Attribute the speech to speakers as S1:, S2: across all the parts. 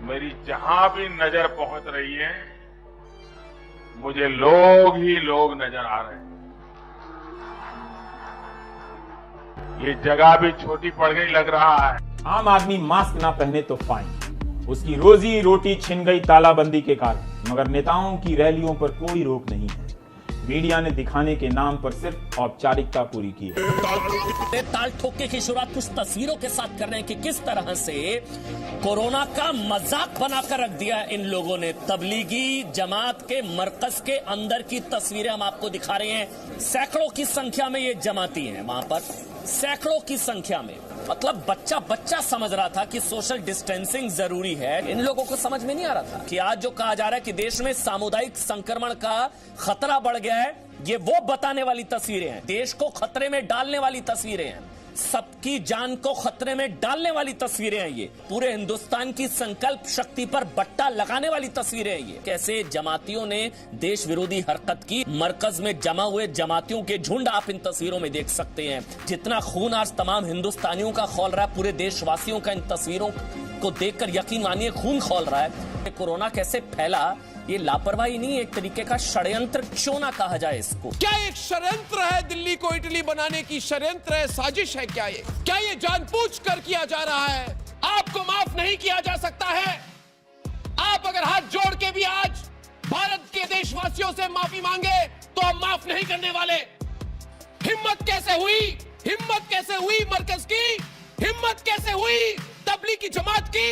S1: मेरी जहां भी नजर पहुंच रही है, मुझे लोग ही लोग नजर आ रहे हैं। ये जगह भी छोटी पड़ गई लग रहा है।
S2: आम आदमी मास्क ना पहने तो फाइन, उसकी रोजी रोटी छिन गई तालाबंदी के कारण। मगर नेताओं की रैलियों पर कोई रोक नहीं है। मीडिया ने दिखाने के नाम पर सिर्फ औपचारिकता पूरी की है।
S3: ताल ठोके की शुरुआत कुछ तस्वीरों के साथ कर रहे हैं कि किस तरह से कोरोना का मजाक बनाकर रख दिया इन लोगों ने। तबलीगी जमात के मरकज के अंदर की तस्वीरें हम आपको दिखा रहे हैं। सैकड़ों की संख्या में ये जमाती हैं वहां पर, सैकड़ों की संख्या में। मतलब बच्चा बच्चा समझ रहा था कि सोशल डिस्टेंसिंग जरूरी है। इन लोगों को समझ में नहीं आ रहा था कि आज जो कहा जा रहा है कि देश में सामुदायिक संक्रमण का खतरा बढ़ गया है, ये वो बताने वाली तस्वीरें हैं। देश को खतरे में डालने वाली तस्वीरें हैं, सबकी जान को खतरे में डालने वाली तस्वीरें हैं। ये पूरे हिंदुस्तान की संकल्प शक्ति पर बट्टा लगाने वाली तस्वीरें हैं। ये कैसे जमातियों ने देश विरोधी हरकत की। मरकज में जमा हुए जमातियों के झुंड आप इन तस्वीरों में देख सकते हैं। जितना खून आज तमाम हिंदुस्तानियों का खौल रहा है, पूरे देशवासियों का इन तस्वीरों को देखकर यकीन मानिए खून खौल रहा है। कोरोना कैसे फैला, ये लापरवाही नहीं, एक तरीके का षड्यंत्र क्यों ना कहा जाए इसको।
S4: क्या एक षड्यंत्र है? दिल्ली को इटली बनाने की षड्यंत्र है, साजिश है क्या ये? क्या ये जानबूझकर किया जा रहा है? आपको माफ नहीं किया जा सकता है। आप अगर हाथ जोड़ के भी आज भारत के देशवासियों से माफी मांगे तो हम माफ नहीं करने वाले। हिम्मत कैसे हुई? हिम्मत कैसे हुई मरकज की? हिम्मत कैसे हुई तबलीगी जमात की?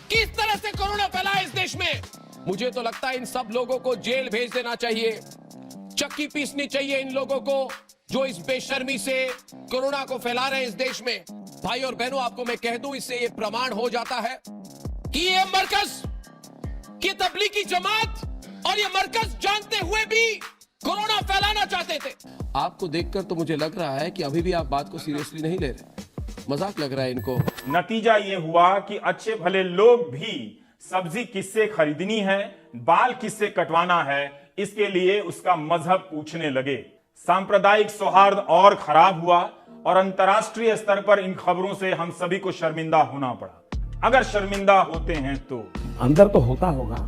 S4: किस तरह से कोरोना फैला इस देश में? मुझे तो लगता है इन सब लोगों को जेल भेज देना चाहिए। चक्की पीसनी चाहिए इन लोगों को जो इस बेशर्मी से कोरोना को फैला रहे हैं इस देश में। भाई और बहनों, आपको मैं कह दूं, इससे ये प्रमाण हो जाता है कि ये मरकज, ये तबलीगी जमात और ये मरकज जानते हुए भी कोरोना फैलाना चाहते थे। आपको देखकर तो मुझे लग रहा है कि अभी भी आप बात को सीरियसली नहीं ले रहे, मजाक लग रहा है इनको।
S2: नतीजा ये हुआ कि अच्छे भले लोग भी सब्जी किससे खरीदनी है, बाल किससे कटवाना है, इसके लिए उसका मजहब पूछने लगे। सांप्रदायिक सौहार्द और खराब हुआ और अंतर्राष्ट्रीय स्तर पर इन खबरों से हम सभी को शर्मिंदा होना पड़ा। अगर शर्मिंदा होते हैं तो
S5: अंदर तो होता होगा,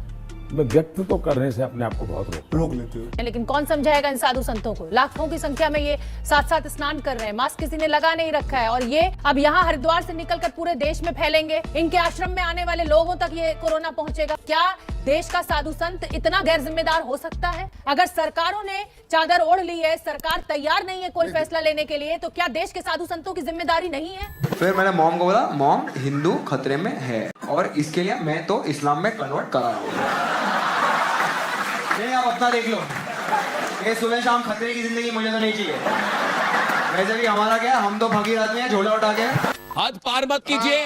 S5: मैं व्यक्त तो करने से अपने आप को बहुत रोक लेते हो।
S6: लेकिन कौन समझाएगा इन साधु संतों को? लाखों की संख्या में ये साथ साथ स्नान कर रहे हैं, मास्क किसी ने लगा नहीं रखा है, और ये अब यहाँ हरिद्वार से निकलकर पूरे देश में फैलेंगे। इनके आश्रम में आने वाले लोगों तक ये कोरोना पहुंचेगा। क्या देश का साधु संत इतना गैर जिम्मेदार हो सकता है? अगर सरकारों ने चादर ओढ़ ली है, सरकार तैयार नहीं है कोई फैसला लेने के लिए, तो क्या देश के साधु संतों की जिम्मेदारी नहीं है?
S7: फिर मैंने मॉम को बोला, मॉम हिंदू खतरे में है और इसके लिए मैं तो इस्लाम में कन्वर्ट करा रहा हूँ। नहीं, आप अपना देख लो। ये सुबह शाम खतरे की जिंदगी मुझे तो नहीं चाहिए। वैसे भी हमारा क्या, हम तो फकीर आदमी है, झोला उठा के।
S4: हाथ पार मत कीजिए।